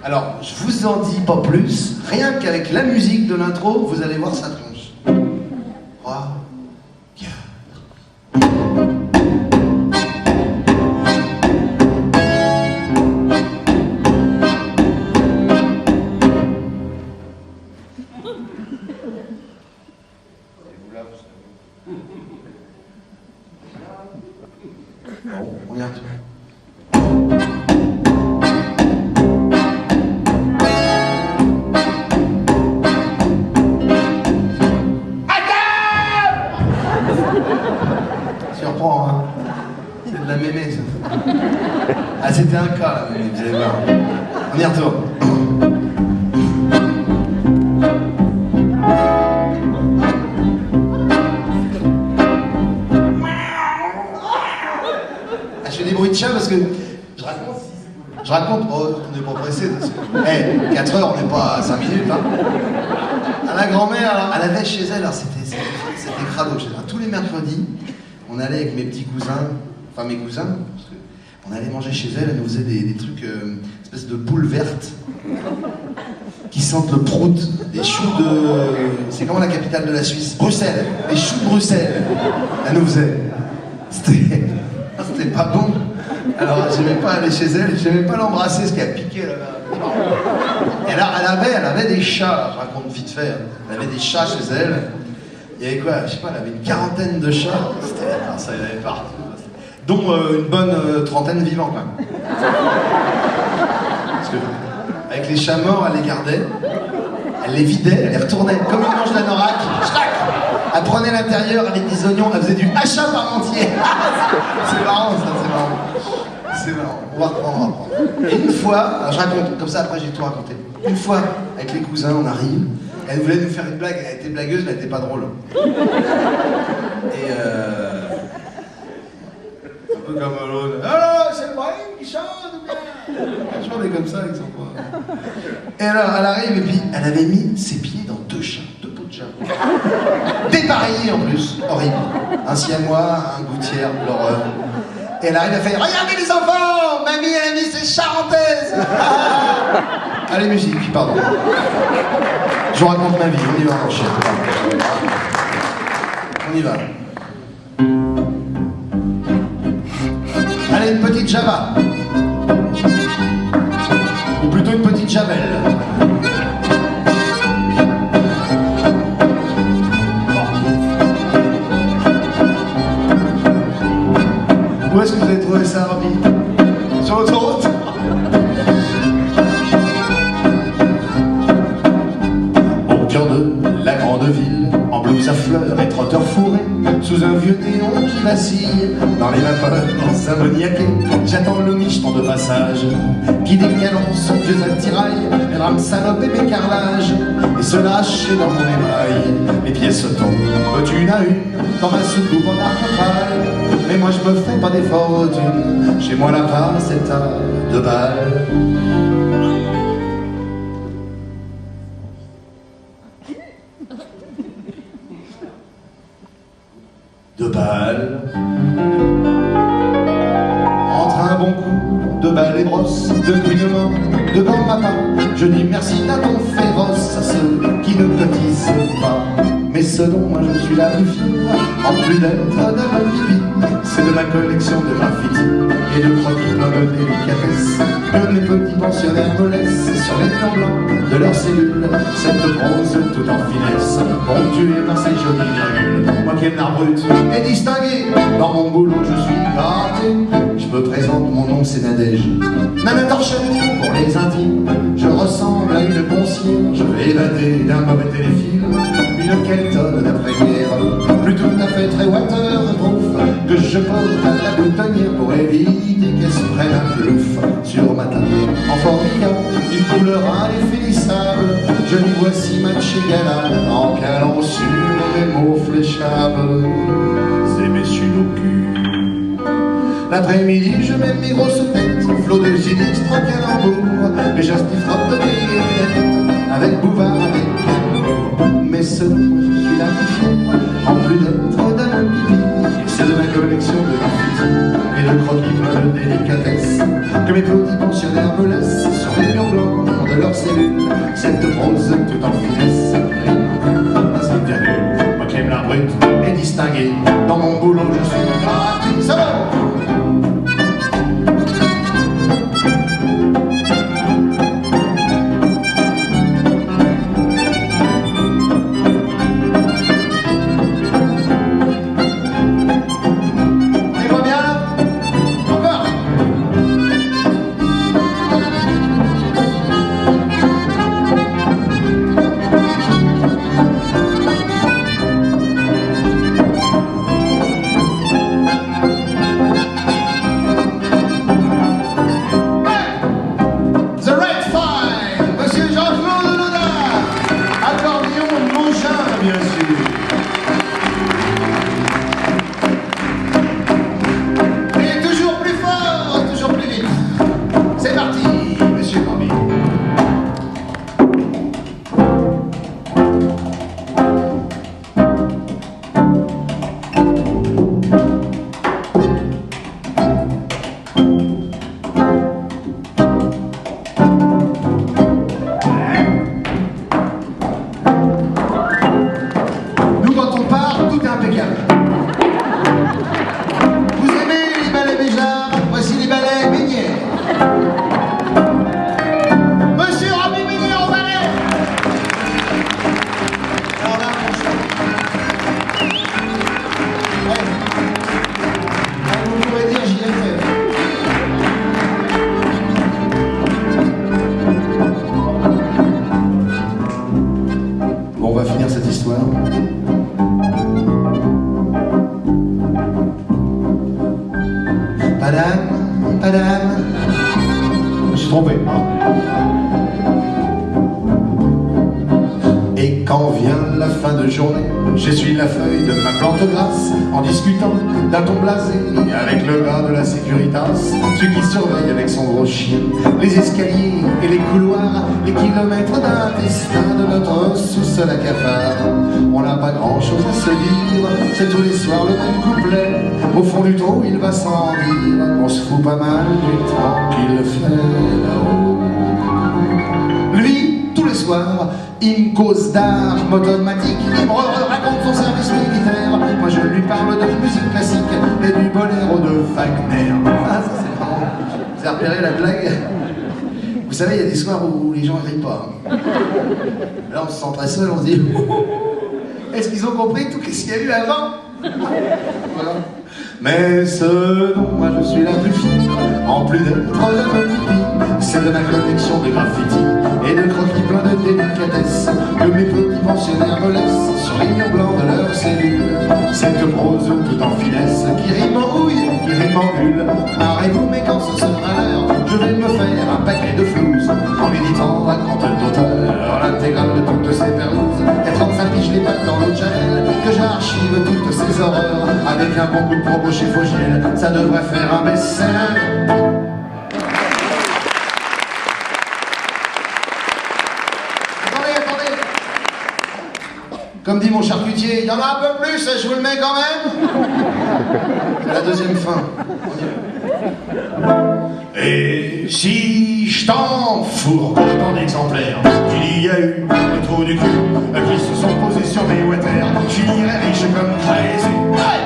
Alors, je vous en dis pas plus, rien qu'avec la musique de l'intro, vous allez voir sa tronche. 3, 4. Bon, on y retourne. Surprend, hein. C'est de la mémé, ça. Ah, c'était un cas, là, mais vous allez voir. On y retourne. Ah, je fais des bruits de chat parce que je raconte, oh, on n'est pas pressé. Eh, 4 heures, on n'est pas à 5 minutes, hein. À la grand-mère, elle avait chez elle, alors c'était crado chez elle. Tous les mercredis, on allait avec mes petits cousins, enfin mes cousins, parce que on allait manger chez elle nous faisait des trucs, espèce de boules vertes, qui sentent le prout, des choux de... C'est comment la capitale de la Suisse? Bruxelles, les choux de Bruxelles, elle nous faisait. C'était pas bon. Alors j'aimais pas aller chez elle, j'aimais pas l'embrasser, ce qu'elle piquait là-bas. Et là, elle avait des chats, je raconte vite fait, elle avait des chats chez elle. Il y avait quoi, je sais pas, elle avait une 40aine de chats, ça y avait partout. Dont une bonne 30aine vivants quand même. Parce que, avec les chats morts, elle les gardait, elle les vidait, elle les retournait, comme une manche d'anorak, elle prenait l'intérieur avec des oignons, elle faisait du hachat par entier. C'est marrant ça, c'est marrant. C'est marrant, on va reprendre. Et une fois, alors je raconte, comme ça après j'ai tout raconté. Une fois, avec les cousins, on arrive, elle voulait nous faire une blague, elle était blagueuse, mais elle était pas drôle. Et un peu comme l'autre. Alors, c'est le Brahim qui chante ou bien? Toujours des comme ça avec son poing. Et alors, elle arrive et puis elle avait mis ses pieds dans 2 chats, 2 pots de chat. Dépareillés en plus, horrible. Un siamois, un gouttière, l'horreur. Et elle arrive, elle fait « Regardez les enfants, mamie elle a mis ses charentaises !» Allez, musique, pardon. Je vous raconte ma vie, on y va, mon chien. On y va. Allez, une petite Java. Ou plutôt une petite Javel. Où est-ce que vous avez trouvé ça, Roby? Sur l'autoroute? Au cœur de la grande ville, en blouse à fleurs et trotteur fourré, sous un vieux néon qui vacille, dans les vapeurs ammoniaquées, j'attends le micheton de passage, qui décalons son vieux attirail, mes rames salopes et mes carrelages, et se lâche dans mon émail, mes pièces tombent d'une à une, dans ma soucoupe en arc-en-pâle. Mais moi je me fais pas des fortunes, chez moi la part c'est à 2 balles. Entre un bon coup, 2 balles et brosses, 2 couinements, 2 gants matin, je dis merci d'un ton féroce à ceux qui ne cotisent pas. Mais ce dont moi je suis la plus fière, en plus d'être d'un pipi, c'est de ma collection de graffiti et de croquis plein de délicatesse que mes petits pensionnaires me laissent sur les murs blancs de leurs cellules, cette bronze tout en finesse, ponctuée par ces jolies virgules. Moi qui aime l'art brut et distingué, dans mon boulot je suis gratté. Je me présente, mon nom c'est Nadège, Nana Torcheville pour les intimes. Je ressemble à une concierge évadée d'un mauvais téléfilm, une Kelton d'après-guerre, plus tout à fait très waterproof, que je porte à la boutonnière pour éviter qu'elle se prenne un plouf sur ma table. En formica, d'une couleur indéfinissable, je lui vois si matché galable, en calant sur des mots fléchables et mes sudoku. L'après-midi, je mets mes grosses têtes, flot de sinistre en calembour, et j'astifrotte des lunettes, avec Bouvard, avec Calembour. Mais ce dont je suis la plus fière, en plus d'être d'un pipi, c'est de ma collection de graffiti et de croquis plein de délicatesse que mes petits pensionnaires me laissent sur les murs blancs de leurs cellules. Cette prose tout en finesse ainsi bien nul. Moi qui aime la brute et distingué, dans mon boulot je suis gratuit. Solo. Bien sûr. Et toujours plus fort, toujours plus vite. C'est parti, monsieur Bambi. Tout est impeccable. Vous aimez les balais Béjart? Voici les balais Bénière. Monsieur Rabbi Bénière au balai. Alors là, vous pourrez dire j'y ai fait. Bon, on va finir cette histoire. Madame, je me suis trompé. Et quand vient la fin de journée, j'essuie la feuille de ma plante grasse en discutant d'un ton blasé avec le gars de la Securitas, celui qui surveille avec son gros chien les escaliers et les couloirs, les kilomètres d'intestin de notre sous-sol à cafard. On n'a pas grand-chose à se dire, c'est tous les soirs le même couplet. Au fond du trou, il va sans dire, on se fout pas mal du temps qu'il fait là-haut. Lui, tous les soirs, il me cause d'armes automatiques, il me raconte son service militaire. Moi je lui parle de musique classique et du boléro de Wagner. Ah, ça c'est marrant. Vous avez repéré la blague? Vous savez, il y a des soirs où les gens rient pas. Là on se sent très seul, on se dit est-ce qu'ils ont compris tout ce qu'il y a eu avant? Voilà. Mais ce dont moi je suis la plus fière, en plus d'être la pipi, c'est de ma collection de graffitis et de croquis pleins de délicatesse que mes petits pensionnaires me laissent sur les murs blancs de leurs cellules. Cette prose tout en finesse qui rime en houille, qui rime en bulle. Marrez-vous, mais quand ce sera l'heure, je vais me faire un paquet de flouze en méditant à compte d'auteur l'intégrale de toutes ces perlouses. Et 35 piges les pattes dans l'eau de Javel, que j'archive toutes ces horreurs avec un bon coup de promo chez Fogiel. Ça devrait faire un best-seller. Comme dit mon charcutier, il y en a un peu plus, je vous le mets quand même. C'est la deuxième fin. Et si je t'en fourre autant d'exemplaires, qu'il y a eu des trous du cul qui se sont posés sur mes water, je finirais riche comme crazy. Ouais.